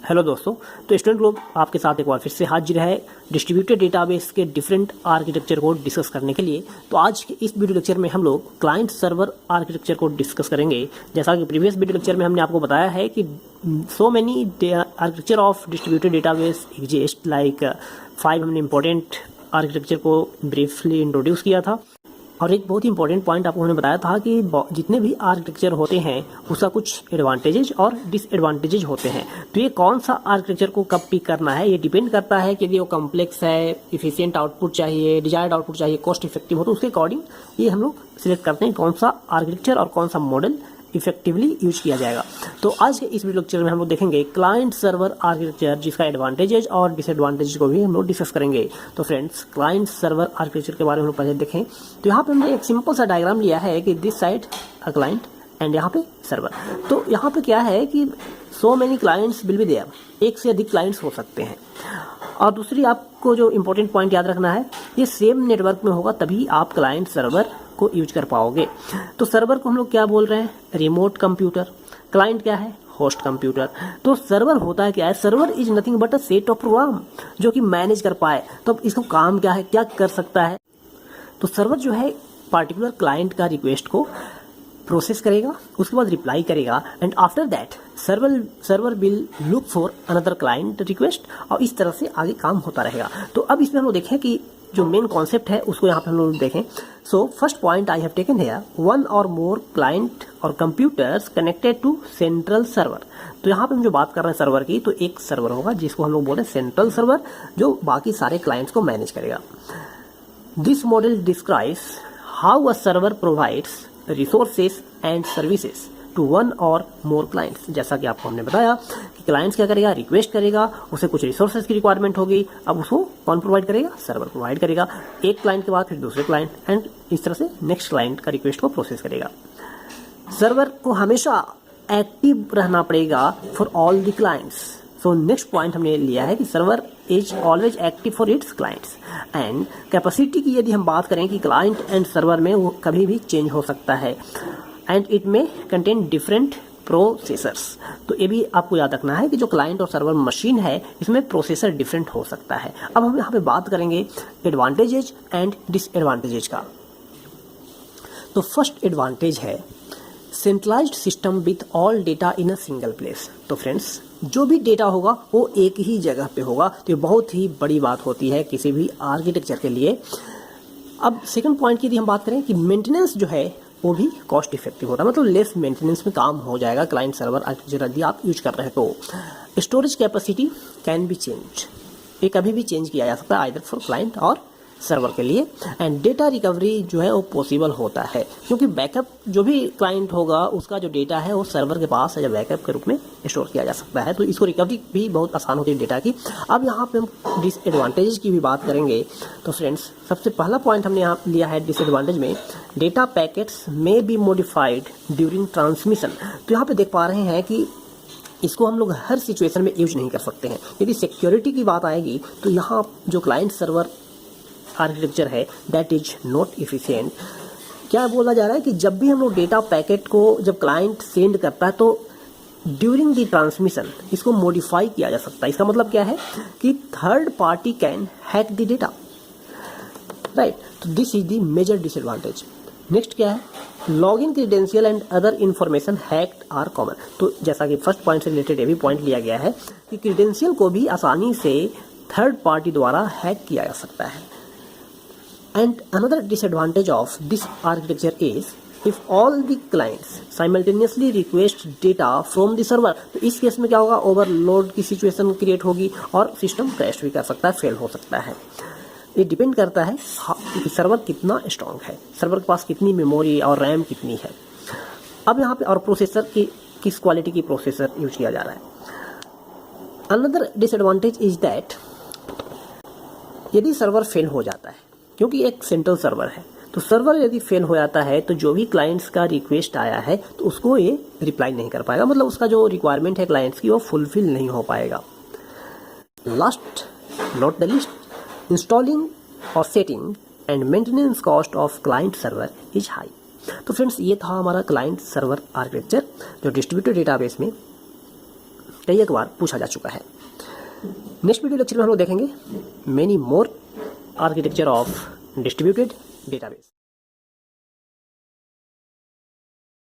Hello दोस्तों, तो student globe आपके साथ एक बार फिर से हाजिर है डिस्ट्रीब्यूटेड डेटाबेस के डिफरेंट आर्किटेक्चर को डिस्कस करने के लिए। तो आज के इस वीडियो लेक्चर में हम लोग क्लाइंट सर्वर आर्किटेक्चर को डिस्कस करेंगे। जैसा कि प्रीवियस वीडियो लेक्चर में हमने आपको बताया है कि so many architecture of distributed database exist, like 5 हमने इंपॉर्टेंट आर्किटेक्चर को ब्रीफली इंट्रोड्यूस किया था। और एक बहुत ही इंपॉर्टेंट पॉइंट आपको हमने बताया था कि जितने भी आर्किटेक्चर होते हैं उसका कुछ एडवांटेजेज और डिसएडवांटेजेज होते हैं। तो ये कौन सा आर्किटेक्चर को कब पिक करना है ये डिपेंड करता है कि यदि वो कॉम्प्लेक्स है, इफिशिएंट आउटपुट चाहिए, डिजायर्ड आउटपुट चाहिए, कॉस्ट इफेक्टिव हो, तो उसके अकॉर्डिंग ये हम लोग सिलेक्ट करते हैं कौन सा आर्किटेक्चर और कौन सा मॉडल इफेक्टिवली यूज किया जाएगा। तो आज के इस वीडियो लेक्चर में हम लोग देखेंगे क्लाइंट सर्वर आर्किटेक्चर, जिसका एडवांटेजेज और डिसएडवांटेज को भी हम लोग डिस्कस करेंगे। तो फ्रेंड्स, क्लाइंट सर्वर आर्किटेक्चर के बारे में हम लोग पहले देखें तो यहाँ पे हमने एक सिंपल सा डायग्राम लिया है कि this side a client and यहाँ पे सर्वर। तो यहाँ पे क्या है कि so many clients will be there, एक से अधिक क्लाइंट्स हो सकते हैं। और दूसरी आपको जो इंपॉर्टेंट पॉइंट याद रखना है, ये सेम नेटवर्क में होगा तभी आप क्लाइंट सर्वर को यूज कर पाओगे। तो सर्वर को हम लोग क्या बोल रहे हैं? Remote computer. क्लाइंट क्या है? Host computer. तो सर्वर होता है क्या है? Server is nothing but a set of program जो कि मैनेज कर पाए। तो अब इसको काम क्या है, क्या कर सकता है? तो सर्वर जो है पार्टिकुलर क्लाइंट का रिक्वेस्ट को प्रोसेस करेगा, उसके बाद रिप्लाई करेगा and after that server will look for another client request, और इस तरह से आगे काम होता रहेगा। तो अब इसमें हम लोग देखें कि जो मेन कॉन्सेप्ट है उसको यहाँ पे हम लोग देखें। So first point I have taken here, one or more client or computers connected to central server. तो यहाँ पे हम जो बात कर रहे हैं सर्वर की, तो एक सर्वर होगा जिसको हम लोग बोले सेंट्रल सर्वर, जो बाकी सारे क्लाइंट्स को मैनेज करेगा। This model describes how a server provides resources and services to one or more clients. जैसा कि आपको हमने बताया कि क्लाइंट्स क्या करेगा, रिक्वेस्ट करेगा, उसे कुछ रिसोर्सेज की रिक्वायरमेंट होगी, अब उसको कौन प्रोवाइड करेगा? सर्वर प्रोवाइड करेगा। एक क्लाइंट के बाद फिर दूसरे क्लाइंट एंड इस तरह से नेक्स्ट क्लाइंट का रिक्वेस्ट को प्रोसेस करेगा। सर्वर को हमेशा एक्टिव रहना पड़ेगा for all the clients. So next point हमने लिया है कि server is always active for its clients. And capacity की यदि हम बात करें कि क्लाइंट एंड सर्वर में वो कभी भी चेंज हो सकता है एंड इट में कंटेन डिफरेंट प्रोसेसर्स। तो ये भी आपको याद रखना है कि जो क्लाइंट और सर्वर मशीन है इसमें प्रोसेसर डिफरेंट हो सकता है। अब हम यहाँ पे बात करेंगे एडवांटेजेज एंड डिसएडवांटेजेज का। तो फर्स्ट एडवांटेज है centralised system with all data in a single place. तो फ्रेंड्स, जो भी डेटा होगा वो एक ही जगह पे होगा, तो ये बहुत ही बड़ी बात होती है किसी भी आर्किटेक्चर के लिए। अब सेकंड पॉइंट की यदि हम बात करें कि मेंटेनेंस जो है वो भी कॉस्ट इफेक्टिव होता है, मतलब लेस मेंटेनेंस में काम हो जाएगा क्लाइंट सर्वर आर्किटेक्चर यदि आप यूज कर रहे हैं। तो storage capacity can be change, ये कभी भी चेंज किया जा सकता है आइदर फॉर क्लाइंट और सर्वर के लिए। एंड डेटा रिकवरी जो है वो पॉसिबल होता है, क्योंकि बैकअप जो भी क्लाइंट होगा उसका जो डेटा है वो सर्वर के पास एज बैकअप के रूप में स्टोर किया जा सकता है, तो इसको रिकवरी भी बहुत आसान होती है डेटा की। अब यहाँ पे हम डिसएडवांटेज की भी बात करेंगे। तो फ्रेंड्स, सबसे पहला पॉइंट हमने यहाँ लिया है डिसएडवांटेज में, डेटा पैकेट्स में बी मॉडिफाइड ड्यूरिंग ट्रांसमिशन। तो यहाँ पे देख पा रहे हैं कि इसको हम लोग हर सिचुएशन में यूज नहीं कर सकते हैं। यदि सिक्योरिटी की बात आएगी तो यहाँ जो क्लाइंट सर्वर आर्किटेक्चर है दैट इज नॉट इफिशिएंट। क्या बोला जा रहा है कि जब भी हम लोग डेटा पैकेट को जब क्लाइंट सेंड करता है तो ड्यूरिंग द ट्रांसमिशन इसको मॉडिफाई किया जा सकता है। इसका मतलब क्या है कि third party can hack the data, right. तो this is the major disadvantage. Next क्या है? Login credential and other information hacked are common. तो जैसा कि फर्स्ट पॉइंट से रिलेटेड ये भी पॉइंट लिया गया है कि क्रेडेंशियल को भी आसानी से थर्ड पार्टी द्वारा हैक किया जा सकता है। And another disadvantage of this architecture is if all the clients simultaneously request data from the server, तो इस केस में क्या होगा? ओवरलोड की सिचुएशन क्रिएट होगी और सिस्टम क्रैश भी कर सकता है, फेल हो सकता है। ये डिपेंड करता है कि सर्वर कितना स्ट्रांग है, सर्वर के पास कितनी मेमोरी और रैम कितनी है। अब यहाँ पे और प्रोसेसर की किस क्वालिटी की प्रोसेसर यूज किया जा रहा है। अनदर डिसएडवांटेज इज दैट यदि सर्वर फेल हो जाता है, क्योंकि एक सेंट्रल सर्वर है, तो सर्वर यदि फेल हो जाता है तो जो भी क्लाइंट्स का रिक्वेस्ट आया है तो उसको ये रिप्लाई नहीं कर पाएगा, मतलब उसका जो रिक्वायरमेंट है क्लाइंट्स की वो फुलफिल नहीं हो पाएगा। Last not the list, installing और setting and maintenance cost of client server is high. तो फ्रेंड्स, ये था हमारा क्लाइंट सर्वर आर्किटेक्चर जो डिस्ट्रीब्यूटेड डेटाबेस में कई एक बार पूछा जा चुका है। नेक्स्ट वीडियो लेक्चर में हम लोग देखेंगे many more architecture of distributed database.